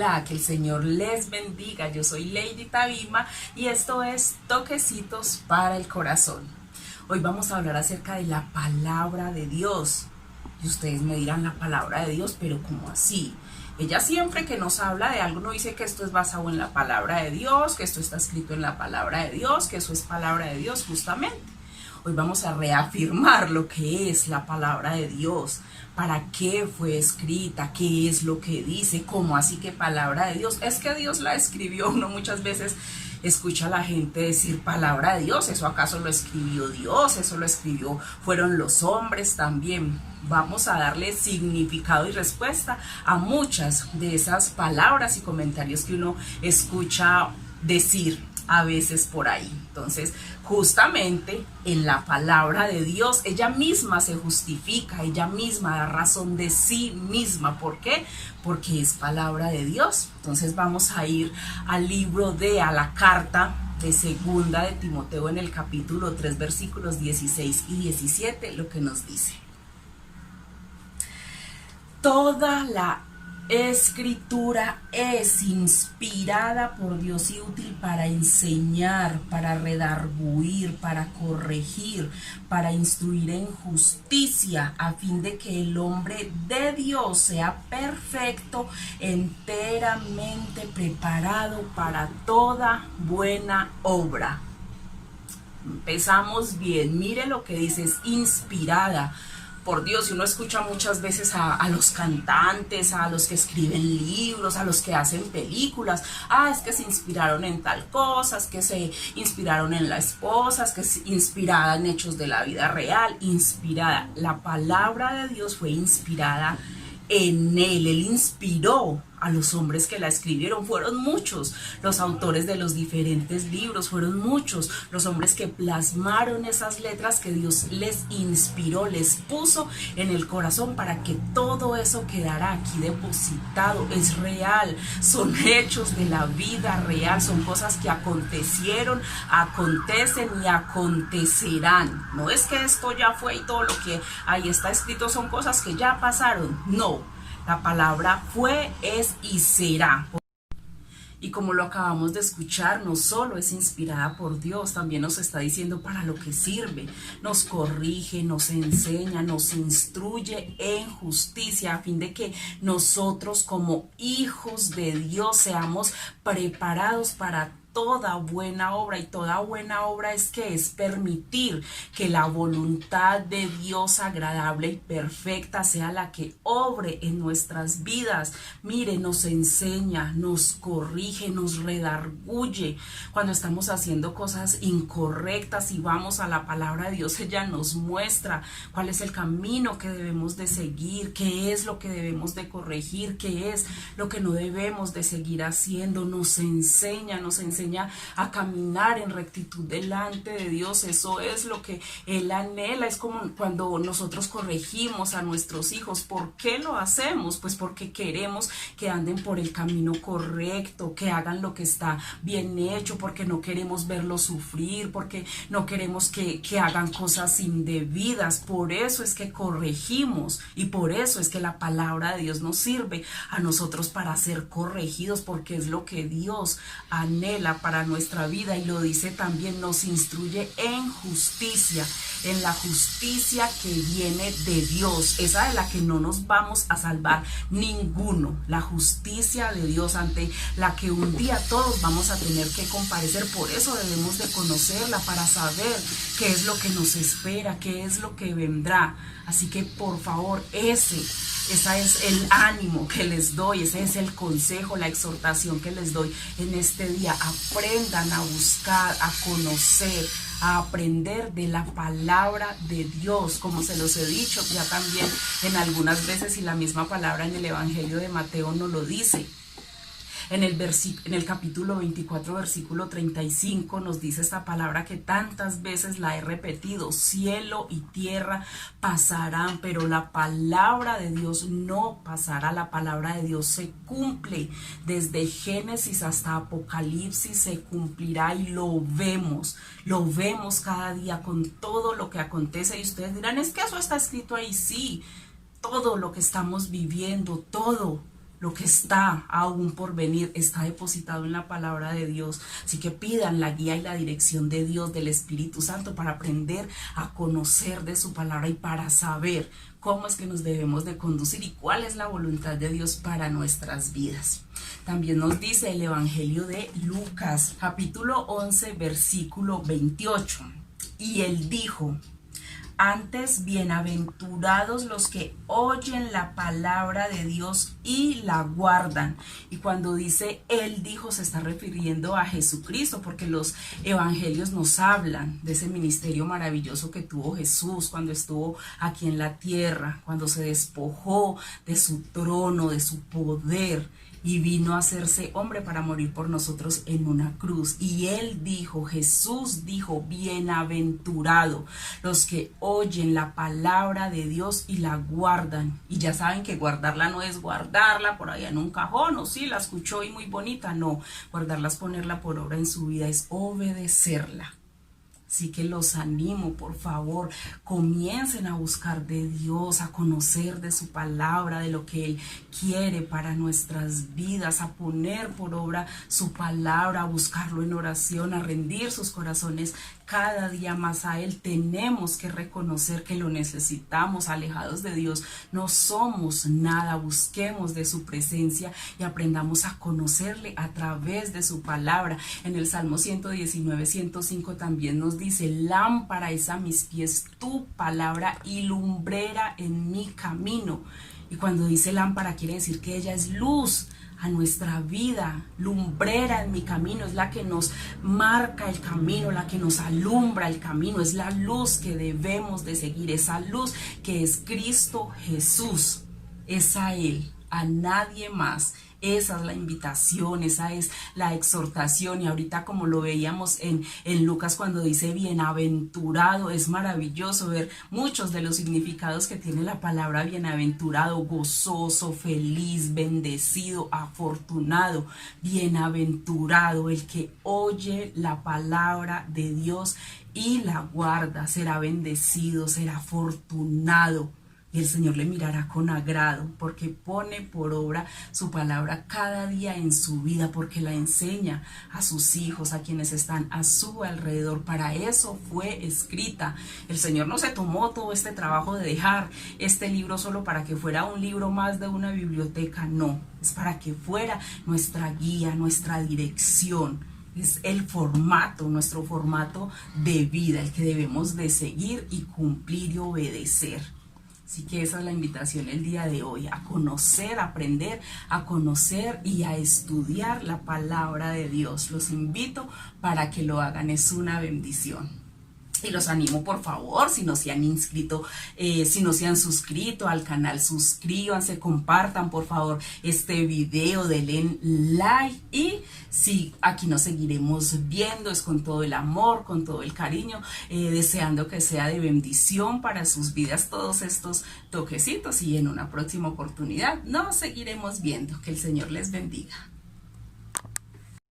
Hola, que el Señor les bendiga. Yo soy Lady Tabima y esto es Toquecitos para el Corazón. Hoy vamos a hablar acerca de la palabra de Dios. Y ustedes me dirán la palabra de Dios, pero ¿cómo así? Ella siempre que nos habla de algo nos dice que esto es basado en la palabra de Dios, que esto está escrito en la palabra de Dios, que eso es palabra de Dios justamente. Hoy vamos a reafirmar lo que es la palabra de Dios, para qué fue escrita, qué es lo que dice, cómo así que palabra de Dios. Es que Dios la escribió. Uno muchas veces escucha a la gente decir palabra de Dios, ¿eso acaso lo escribió Dios? ¿Eso lo escribió? ¿Fueron los hombres también? Vamos a darle significado y respuesta a muchas de esas palabras y comentarios que uno escucha decir a veces por ahí. Entonces, justamente en la palabra de Dios, ella misma se justifica, ella misma da razón de sí misma. ¿Por qué? Porque es palabra de Dios. Entonces vamos a ir al libro a la carta de segunda de Timoteo en el capítulo 3, versículos 16 y 17, lo que nos dice. Toda la Escritura es inspirada por Dios y útil para enseñar, para redarguir, para corregir, para instruir en justicia, a fin de que el hombre de Dios sea perfecto, enteramente preparado para toda buena obra. Empezamos bien. Mire lo que dice, es inspirada por Dios. Y uno escucha muchas veces a los cantantes, a los que escriben libros, a los que hacen películas. Es que se inspiraron en tal cosa, es que se inspiraron en la esposa, es que se inspirada en hechos de la vida real. Inspirada. La palabra de Dios fue inspirada en él inspiró a los hombres que la escribieron. Fueron muchos los autores de los diferentes libros, fueron muchos los hombres que plasmaron esas letras que Dios les inspiró, les puso en el corazón para que todo eso quedara aquí depositado. Es real, son hechos de la vida real, son cosas que acontecieron, acontecen y acontecerán. No es que esto ya fue y todo lo que ahí está escrito son cosas que ya pasaron, no. La palabra fue, es y será. Y como lo acabamos de escuchar, no solo es inspirada por Dios, también nos está diciendo para lo que sirve. Nos corrige, nos enseña, nos instruye en justicia, a fin de que nosotros como hijos de Dios seamos preparados para toda buena obra. Y toda buena obra es permitir que la voluntad de Dios agradable y perfecta sea la que obre en nuestras vidas. Mire, nos enseña, nos corrige, nos redarguye cuando estamos haciendo cosas incorrectas y vamos a la palabra de Dios. Ella nos muestra cuál es el camino que debemos de seguir, qué es lo que debemos de corregir, qué es lo que no debemos de seguir haciendo. Nos enseña a caminar en rectitud delante de Dios. Eso es lo que Él anhela. Es como cuando nosotros corregimos a nuestros hijos. ¿Por qué lo hacemos? Pues porque queremos que anden por el camino correcto, que hagan lo que está bien hecho, porque no queremos verlos sufrir, porque no queremos que hagan cosas indebidas. Por eso es que corregimos y por eso es que la palabra de Dios nos sirve a nosotros para ser corregidos, porque es lo que Dios anhela para nuestra vida. Y lo dice también, nos instruye en justicia, en la justicia que viene de Dios, esa de la que no nos vamos a salvar ninguno, la justicia de Dios ante la que un día todos vamos a tener que comparecer. Por eso debemos de conocerla, para saber qué es lo que nos espera, qué es lo que vendrá. Así que por favor, ese es el ánimo que les doy, ese es el consejo, la exhortación que les doy en este día. Aprendan a buscar, a conocer, a aprender de la palabra de Dios, como se los he dicho ya también en algunas veces, y la misma palabra en el Evangelio de Mateo nos lo dice. En el capítulo 24, versículo 35, nos dice esta palabra que tantas veces la he repetido: cielo y tierra pasarán, pero la palabra de Dios no pasará. La palabra de Dios se cumple. Desde Génesis hasta Apocalipsis se cumplirá, y lo vemos cada día con todo lo que acontece. Y ustedes dirán, es que eso está escrito ahí. Sí, todo lo que estamos viviendo, todo lo que está aún por venir está depositado en la palabra de Dios. Así que pidan la guía y la dirección de Dios, del Espíritu Santo, para aprender a conocer de su palabra y para saber cómo es que nos debemos de conducir y cuál es la voluntad de Dios para nuestras vidas. También nos dice el Evangelio de Lucas, capítulo 11, versículo 28. Y él dijo: antes, bienaventurados los que oyen la palabra de Dios y la guardan. Y cuando dice él dijo, se está refiriendo a Jesucristo, porque los evangelios nos hablan de ese ministerio maravilloso que tuvo Jesús cuando estuvo aquí en la tierra, cuando se despojó de su trono, de su poder, y vino a hacerse hombre para morir por nosotros en una cruz. Y él dijo, Jesús dijo, bienaventurado los que oyen la palabra de Dios y la guardan. Y ya saben que guardarla no es guardarla por allá en un cajón, o sí, la escuchó y muy bonita, no. Guardarla es ponerla por obra en su vida, es obedecerla. Así que los animo, por favor, comiencen a buscar de Dios, a conocer de su palabra, de lo que Él quiere para nuestras vidas, a poner por obra su palabra, a buscarlo en oración, a rendir sus corazones cada día más a Él. Tenemos que reconocer que lo necesitamos. Alejados de Dios no somos nada. Busquemos de su presencia y aprendamos a conocerle a través de su palabra. En el Salmo 119, 105 también nos dice: lámpara es a mis pies tu palabra y lumbrera en mi camino. Y cuando dice lámpara quiere decir que ella es luz a nuestra vida, lumbrera en mi camino, es la que nos marca el camino, la que nos alumbra el camino, es la luz que debemos de seguir, esa luz que es Cristo Jesús, es a Él, a nadie más. Esa es la invitación, esa es la exhortación. Y ahorita, como lo veíamos en Lucas cuando dice bienaventurado, es maravilloso ver muchos de los significados que tiene la palabra bienaventurado: gozoso, feliz, bendecido, afortunado. Bienaventurado el que oye la palabra de Dios y la guarda, será bendecido, será afortunado. Y el Señor le mirará con agrado, porque pone por obra su palabra cada día en su vida, porque la enseña a sus hijos, a quienes están a su alrededor. Para eso fue escrita. El Señor no se tomó todo este trabajo de dejar este libro solo para que fuera un libro más de una biblioteca. No, es para que fuera nuestra guía, nuestra dirección. Es el formato, nuestro formato de vida, el que debemos de seguir y cumplir y obedecer. Así que esa es la invitación el día de hoy: a conocer, a aprender, a conocer y a estudiar la palabra de Dios. Los invito para que lo hagan, es una bendición. Y los animo, por favor, si no se han inscrito, si no se han suscrito al canal, suscríbanse, compartan por favor este video, denle like. Y si aquí nos seguiremos viendo, es con todo el amor, con todo el cariño, deseando que sea de bendición para sus vidas todos estos toquecitos. Y en una próxima oportunidad nos seguiremos viendo. Que el Señor les bendiga.